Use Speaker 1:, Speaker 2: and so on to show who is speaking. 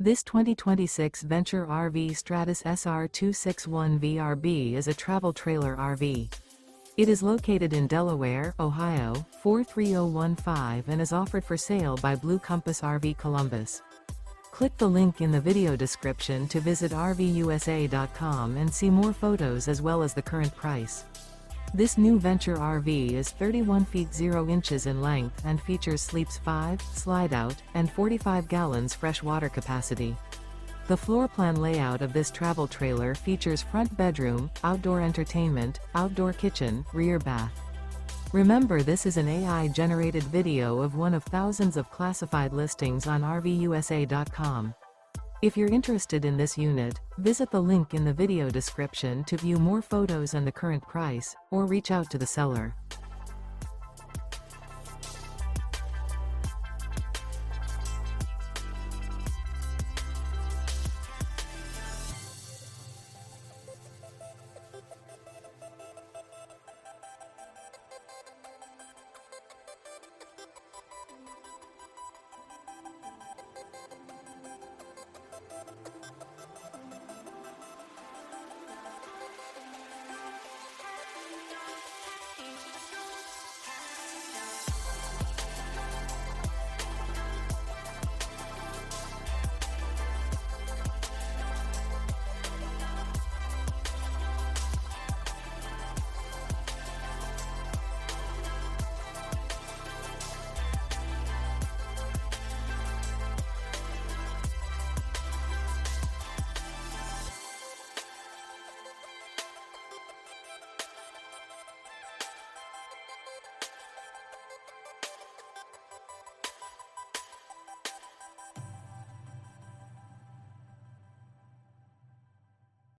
Speaker 1: This 2026 Venture RV Stratus SR261VRB is a travel trailer RV. It is located in Delaware, Ohio, 43015 and is offered for sale by Blue Compass RV Columbus. Click the link in the video description to visit RVUSA.com and see more photos as well as the current price. This new Venture RV is 31 feet 0 inches in length and features sleeps 5, slide-out, and 45 gallons fresh water capacity. The floor plan layout of this travel trailer features front bedroom, outdoor entertainment, outdoor kitchen, rear bath. Remember, this is an AI-generated video of one of thousands of classified listings on RVUSA.com. If you're interested in this unit, visit the link in the video description to view more photos and the current price, or reach out to the seller.